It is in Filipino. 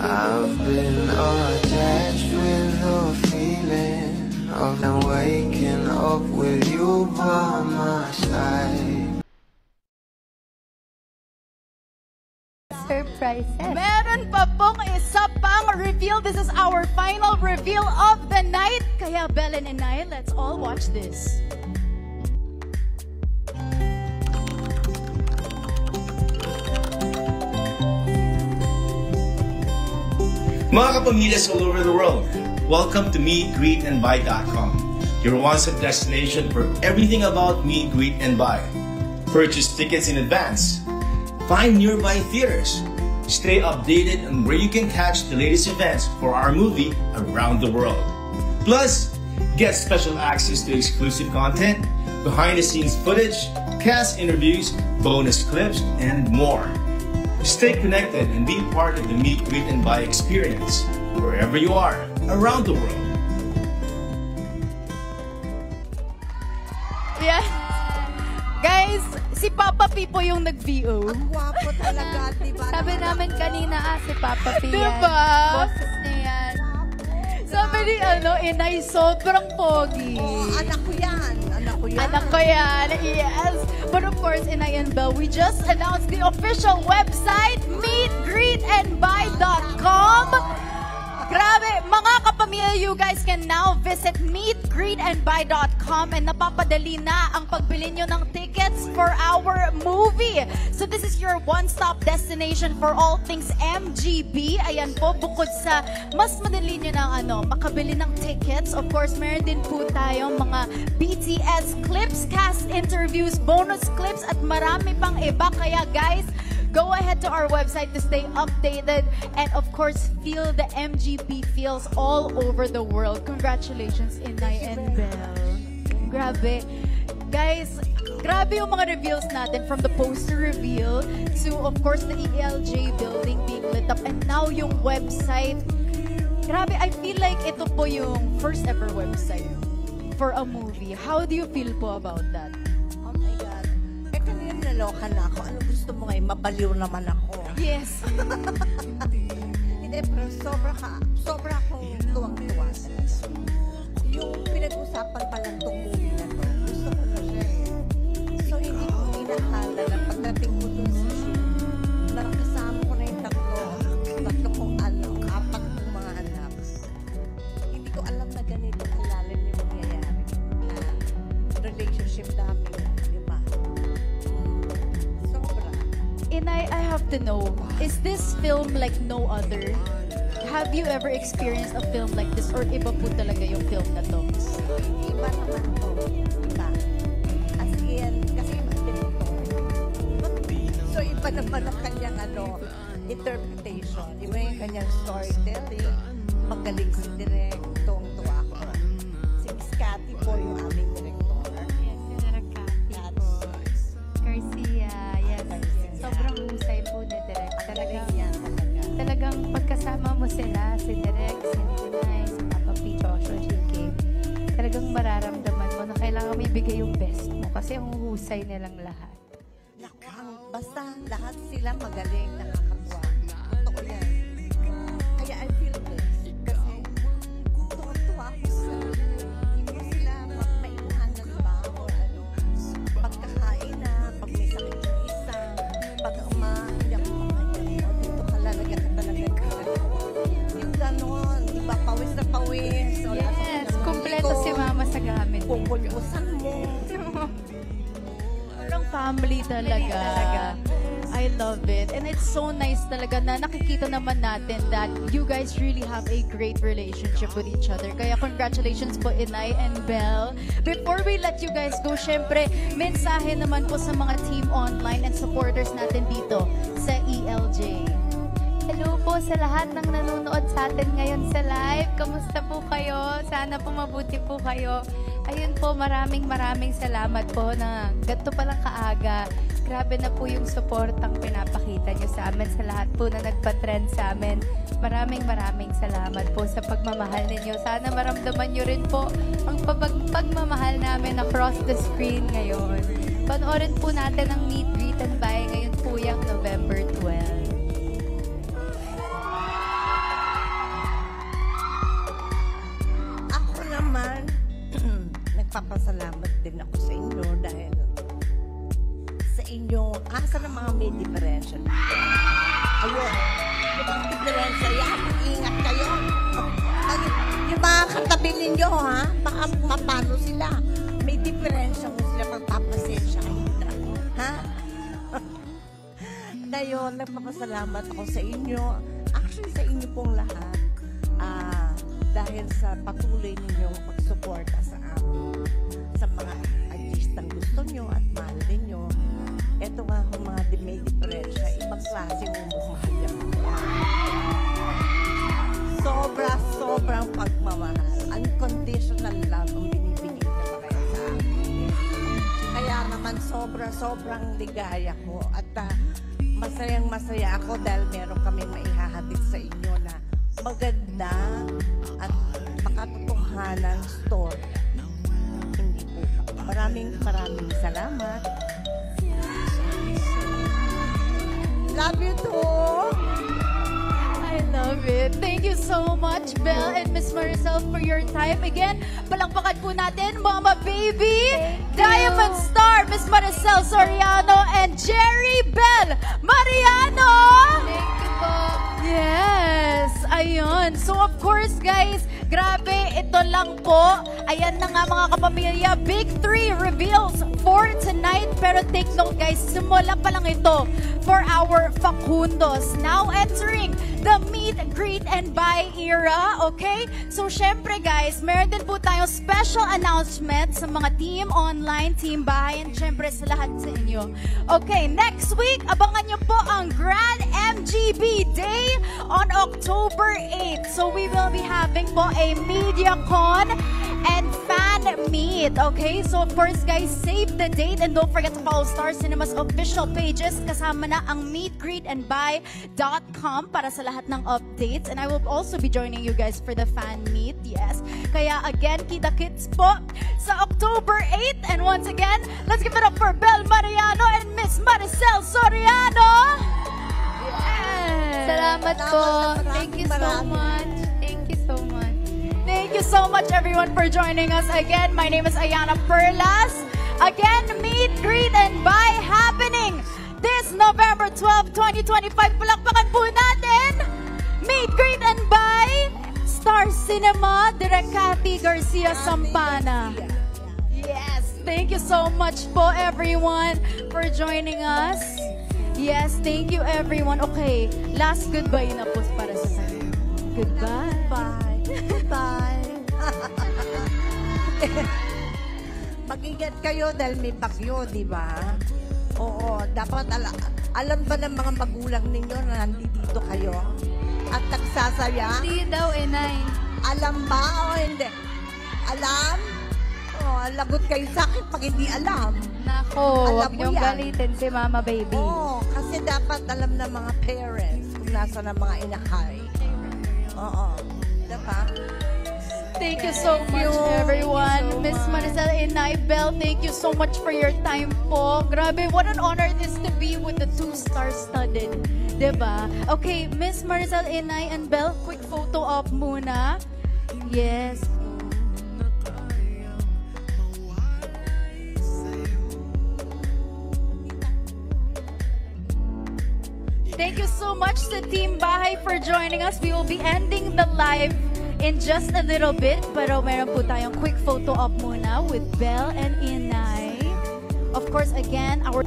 I've been attached with the feeling of them waking up with you by my side. Surprises. Meron pa pong isa pang reveal. This is our final reveal of the night. Kaya Belen and I, let's all watch this. Mga kapamilyas all over the world, welcome to meetgreetandbuy.com, your one-stop destination for everything about Meet, Greet, and Buy. Purchase tickets in advance, find nearby theaters, stay updated on where you can catch the latest events for our movie around the world. Plus, get special access to exclusive content, behind-the-scenes footage, cast interviews, bonus clips, and more. Stay connected and be part of the Meet, Greet, and Buy experience wherever you are around the world. Yeah. Guys, si Papa P po yung nag-VO. Ang gwapo talaga, diba? Sabi namin kanina, si Papa P yan. Diba? Boses niya yan. Sabi ni Inay, sobrang pogi. Oh, anak ko yan. Anak ko yan. Anak ko yan, yes. But of course, Inay and Belle, we just announced the official website, meetgreetandbuy.com. Grabe, mga kapamilya, you guys can now visit meetgreetandbuy.com and napapadali na ang pagbili nyo ng tickets for our movie. So this is your one-stop destination for all things MGB. Ayan po, bukod sa mas madali nyo ng makabili ng tickets. Of course, meron din po tayong mga BTS clips, cast interviews, bonus clips, at marami pang iba. Kaya guys, go ahead to our website to stay updated and of course feel the MGB feels all over the world. Congratulations, Inay and Belle. Grabe. Guys, grabe yung mga reveals natin from the poster reveal to of course the ELJ building being lit up and now yung website. Grabe, I feel like ito po yung first ever website for a movie. How do you feel po about that? Oh my God. Kanina naloka na ako. Ano gusto mo ngayon? Mabaliw naman ako. Yes. Hindi, pero sobra akong tuwang-tuwa. Yung pinag-usapan pa lang itong movie na to, gusto ko na siya eh. So, hindi ko inakala na pagdating ko dun sa shoot, nakasama ko na yung tatlo kong apat kong mga anak. Hindi ko alam na ganito kalalim yung mangyayari na relationship namin. Inay, I have to know, is this film like no other? Have you ever experienced a film like this or iba po talaga yung film na to? Iba naman to. Iba. As in, kasi iba director. So, iba naman ang kanyang interpretation. Iba yung kanyang storytelling. Magaling si Direk. Tuwang-tuwa ako. Si Miss Cathy po yung aming director. Yes, si Direk Cathy po. Garcia, yes. Sobrang husay po na Direk. Talagang pagkasama mo sila, si Direk, si Inay, si Papa P, Joshua, JK, talagang mararamdaman mo na kailangan mo ibigay yung best mo kasi ang husay nilang lahat. Basta lahat sila magaling, nakakatuwa. Totoo yan. Kaya I feel blessed. Kasi tuwa ako sa hindi ko sila maiuhan ng ba or pagkakain na, pag may sakit yung isa, pag hindi ako makain, dito ka lalagyan ka talaga yung ganon, di ba, pawis na pawis. Yes, kumpleto si Mama sa gamit. Pupulbusan mo. Parang family talaga. I love it. And it's so nice talaga na nakikita naman natin that you guys really have a great relationship with each other. Kaya congratulations po, Inay and Belle. Before we let you guys go, syempre, mensahe naman po sa mga team online and supporters natin dito sa ELJ. Hello po sa lahat ng nanonood sa atin ngayon sa live. Kamusta po kayo? Sana po mabuti po kayo. Ayun po, maraming salamat po na ganito palang kaaga. Grabe na po yung supportang pinapakita nyo sa amin, sa lahat po na nagpa-trend sa amin. Maraming salamat po sa pagmamahal ninyo. Sana maramdaman nyo rin po ang pagmamahal namin across the screen ngayon. Panoorin po natin ang Meet, Greet, and Buy ngayon po yung November 12. nagpapasalamat din ako sa inyo dahil sa inyo, asa ng mga may diferensya. Ayun, yung mga diferensya yan, ingat kayo. Yung mga katabi ninyo, ha? Baka mapano sila. May diferensya kung sila magpapasensya kayo na. Ha? Ngayon, nagpapasalamat ako sa inyo. Actually, sa inyo pong lahat. Dahil sa patuloy ninyong pagsuporta sa amin. Sa mga artistang gusto nyo at mahal ninyo. Ito nga kung mga may diferensya, ibang klase mong mahal yan. Sobrang pagmamahal. Unconditional love ang binibigay na kayo sa amin. Kaya naman sobrang ligaya ko. At masayang-masaya ako dahil meron kami maihahatid sa inyo na maganda at makatotohanan story. Hindi po. Maraming salamat. Love you too. I love it. Thank you so much, Belle and Miss Maricel, for your time. Again, palakpakan po natin, Mama Baby, Diamond Star, Miss Maricel Soriano, and Jerry Bell Mariano. Thank you po. Yes, ayun. So of course, guys, grabe, ito lang po. Ayan na nga mga kapamilya, Big 3 reveals for tonight. Pero take note guys, simula pa lang ito for our Facundos. Now entering the meet, greet, and buy era, okay? So syempre guys, meron din po tayong special announcement sa mga team online, team bahay, and syempre sa lahat sa inyo. Okay, next week, abangan nyo po ang Grand MGB Day on October 8. So we will be having po a MediaCon and fan meet, okay? So of course guys, save the date and don't forget to follow Star Cinema's official pages. Kasama na ang meetgreetandbuy.com para sa lahat ng updates. And I will also be joining you guys for the fan meet, yes. Kaya again, kita-kits po sa October 8. And once again, let's give it up for Belle Mariano and Miss Maricel Soriano. Yes. Salamat po. Thank you so much. Thank you so much. Thank you so much everyone for joining us again. My name is Ayana Perlas. Again, meet, greet, and buy happening this November 12, 2025. Palakpakan po natin. Meet, greet, and buy Star Cinema, Direk Cathy Garcia Sampana. Yes, thank you so much po everyone for joining us. Yes, thank you everyone. Okay, last goodbye na po para sa inyo. Goodbye. Bye. Goodbye. Mag-ingat kayo dahil may bagyo, di ba? Oo, dapat alam ba ng mga magulang ninyo na nandito kayo? At nagsasaya? Hindi daw, Inay. Alam ba o hindi? Alam? Oh, lagot kayo sa akin pag hindi alam. Nako, Alam huwag mo niyong yan. galitin si Mama Baby. Oo, kasi dapat alam ng mga parents kung nasa ng mga inakay. Oo. Diba? Thank you so much, everyone. Miss Maricel Inay, Belle, thank you so much for your time po. Grabe, what an honor it is to be with the 2-star studded. Diba? Okay, Miss Maricel Inay and Belle, quick photo op muna. Yes. Thank you so much to Team Bahay for joining us. We will be ending the live in just a little bit. Pero meron po tayong quick photo op muna with Belle and Inay. Of course, again, our